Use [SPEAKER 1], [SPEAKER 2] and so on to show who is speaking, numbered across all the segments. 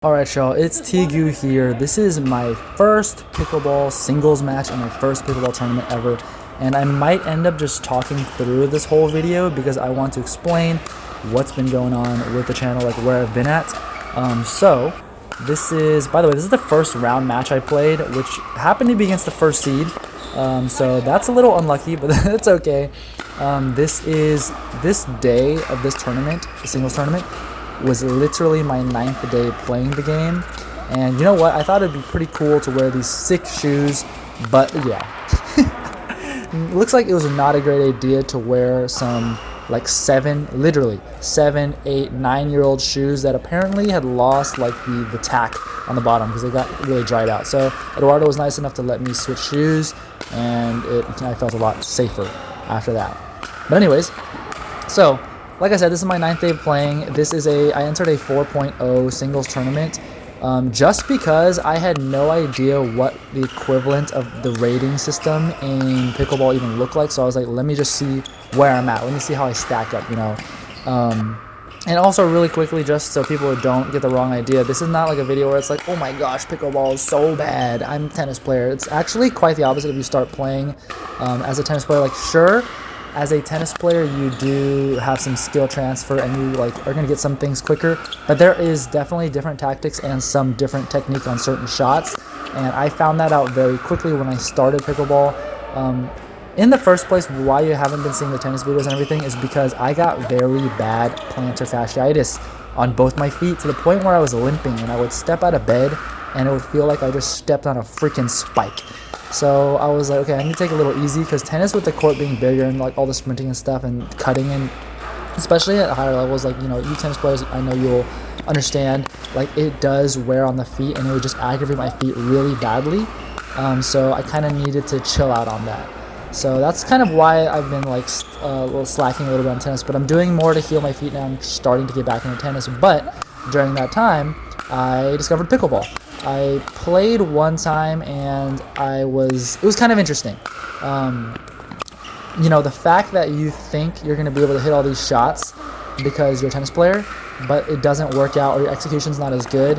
[SPEAKER 1] Alright y'all, it's Tigu here. This is my first pickleball singles match and my first pickleball tournament ever. And I might end up just talking through this whole video because I want to explain what's been going on with the channel, like where I've been at. So this is, by the way, this is the first round match I played, which happened to be against the first seed. So that's a little unlucky, but that's okay. This day of this tournament, the singles tournament, was literally my 9th day playing the game. And you know what? I thought it'd be pretty cool to wear these sick shoes, but yeah. Looks like it was not a great idea to wear some like 7, 8, 9-year-old shoes that apparently had lost like the tack on the bottom because they got really dried out. So Eduardo was nice enough to let me switch shoes, and I felt a lot safer after that. But anyways, so like I said, this is my 9th day of playing. I entered a 4.0 singles tournament just because I had no idea what the equivalent of the rating system in pickleball even looked like. So I was like, let me just see where I'm at. Let me see how I stack up, you know. And also really quickly, just so people don't get the wrong idea, this is not like a video where it's like, oh my gosh, pickleball is so bad, I'm a tennis player. It's actually quite the opposite if you start playing as a tennis player. Like, sure, as a tennis player, you do have some skill transfer and you like are going to get some things quicker, but there is definitely different tactics and some different technique on certain shots, and I found that out very quickly when I started pickleball. In the first place, why you haven't been seeing the tennis videos and everything is because I got very bad plantar fasciitis on both my feet to the point where I was limping, and I would step out of bed and it would feel like I just stepped on a freaking spike. So I was like, okay, I need to take it a little easy, because tennis with the court being bigger and like all the sprinting and stuff and cutting, and especially at higher levels, like, you know, you tennis players, I know you'll understand, like it does wear on the feet and it would just aggravate my feet really badly. So I kind of needed to chill out on that. So that's kind of why I've been like a little slacking a little bit on tennis, but I'm doing more to heal my feet now. I'm starting to get back into tennis, but during that time, I discovered pickleball. I played one time and it was kind of interesting. You know, the fact that you think you're going to be able to hit all these shots because you're a tennis player, but it doesn't work out or your execution's not as good,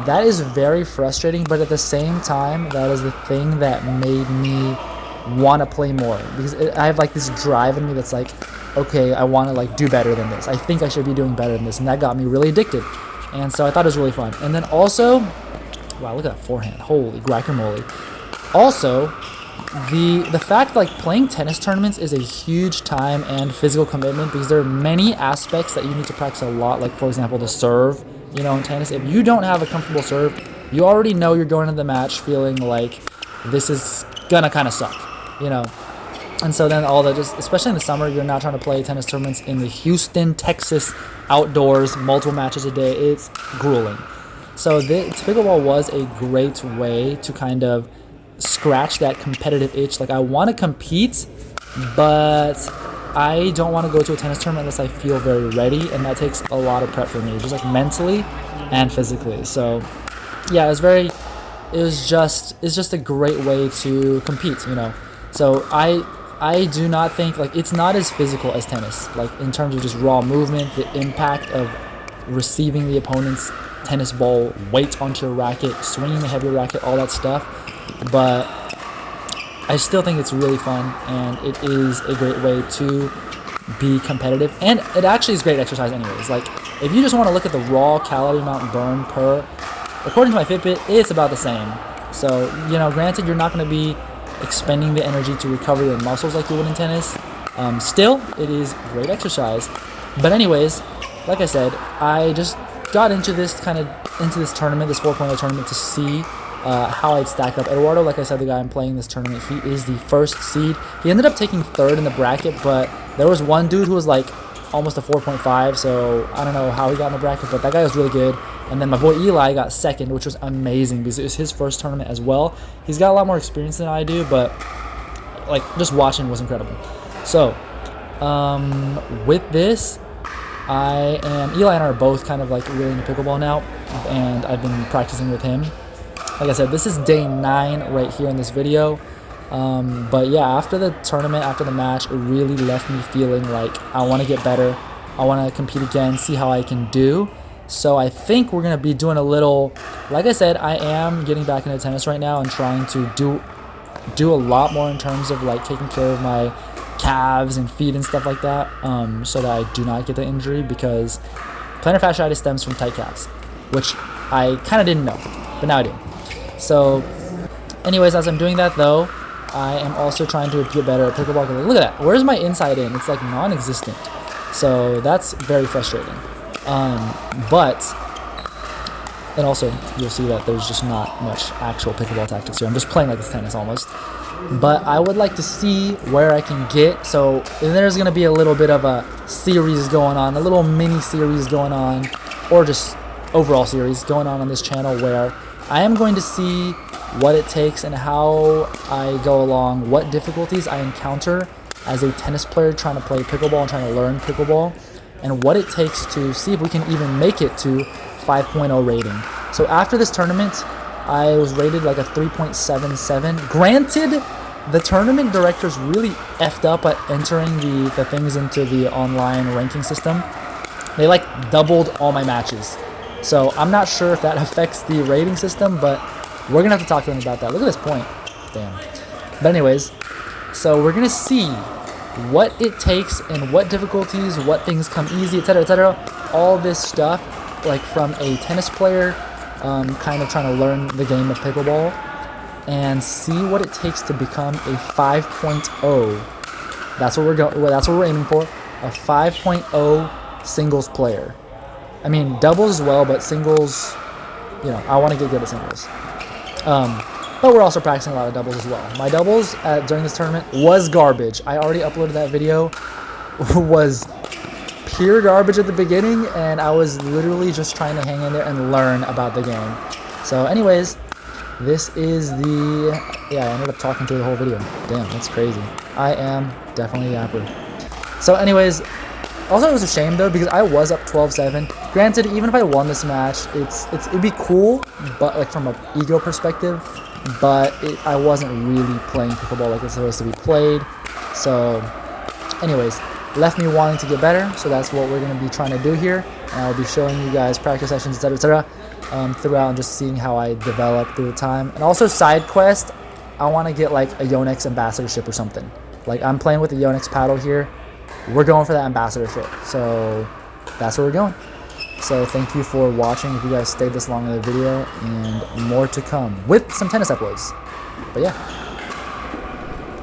[SPEAKER 1] that is very frustrating. But at the same time, that is the thing that made me want to play more, because I have like this drive in me that's like, okay, I want to like do better than this. I think I should be doing better than this, and that got me really addicted. And so I thought it was really fun. And then also, wow, look at that forehand. Holy guacamole. Also, the fact like playing tennis tournaments is a huge time and physical commitment, because there are many aspects that you need to practice a lot. Like, for example, the serve. You know, in tennis, if you don't have a comfortable serve, you already know you're going into the match feeling like this is gonna kind of suck, you know. And so then all that, just especially in the summer, you're not trying to play tennis tournaments in the Houston, Texas outdoors, multiple matches a day. It's grueling. So pickleball was a great way to kind of scratch that competitive itch. Like, I want to compete, but I don't want to go to a tennis tournament unless I feel very ready, and that takes a lot of prep for me, just like mentally and physically. So yeah, it's just a great way to compete, you know. So I do not think, like, it's not as physical as tennis, like in terms of just raw movement, the impact of receiving the opponent's tennis ball weight onto your racket, swinging the heavier racket, all that stuff. But I still think it's really fun, and it is a great way to be competitive, and it actually is great exercise anyways. Like, if you just want to look at the raw calorie amount burned per, according to my Fitbit, it's about the same. So, you know, granted, you're not going to be expending the energy to recover your muscles like you would in tennis. Still, it is great exercise. But anyways, like I said, I just got into this tournament, this 4.0 tournament, to see how I'd stack up. Eduardo, like I said, the guy I'm playing this tournament, he is the first seed. He ended up taking 3rd in the bracket, but there was one dude who was like almost a 4.5, so I don't know how he got in the bracket, but that guy was really good. And then my boy Eli got 2nd, which was amazing because it was his first tournament as well. He's got a lot more experience than I do, but like just watching was incredible. So with this, Eli and I are both kind of like really into pickleball now, and I've been practicing with him. Like I said, this is day 9 right here in this video. But yeah, after the tournament, after the match, it really left me feeling like I want to get better. I want to compete again, see how I can do. So I think we're going to be doing a little, like I said, I am getting back into tennis right now and trying to do a lot more in terms of like taking care of my calves and feet and stuff like that, so that I do not get the injury, because plantar fasciitis stems from tight calves, which I kind of didn't know, but now I do. So anyways, as I'm doing that though, I am also trying to get better at pickleball. Look at that, where's my inside in? It's like non-existent. So that's very frustrating. And also you'll see that there's just not much actual pickleball tactics here. I'm just playing like it's tennis almost. But I would like to see where I can get. So there's going to be a little bit of a series going on, a little mini series going on, or just overall series going on this channel, where I am going to see what it takes and how I go along, what difficulties I encounter as a tennis player trying to play pickleball and trying to learn pickleball, and what it takes to see if we can even make it to 5.0 rating. So after this tournament, I was rated like a 3.77. Granted, the tournament directors really effed up at entering the things into the online ranking system. They like doubled all my matches. So I'm not sure if that affects the rating system, but we're going to have to talk to them about that. Look at this point. Damn. But anyways, so we're going to see what it takes and what difficulties, what things come easy, etc., etc. All this stuff, like from a tennis player, kind of trying to learn the game of pickleball, and see what it takes to become a 5.0. That's what we're aiming for, a 5.0 singles player. I mean doubles as well, but singles, you know, I want to get good at singles. But we're also practicing a lot of doubles as well. My doubles during this tournament was garbage. I already uploaded that video. Was pure garbage at the beginning, and I was literally just trying to hang in there and learn about the game. So anyways, this is I ended up talking through the whole video. Damn, that's crazy. I am definitely a yapper. So anyways, also it was a shame though, because I was up 12-7. Granted, even if I won this match, it'd be cool, but like from an ego perspective, but I wasn't really playing pickleball like it's supposed to be played. So anyways, left me wanting to get better, so that's what we're going to be trying to do here, and I'll be showing you guys practice sessions, etc., etc., throughout, and just seeing how I develop through the time. And also side quest, I want to get like a Yonex ambassadorship or something. Like I'm playing with the Yonex paddle here, we're going for that ambassadorship, so that's where we're going. So thank you for watching, if you guys stayed this long in the video, and more to come with some tennis uploads. But yeah.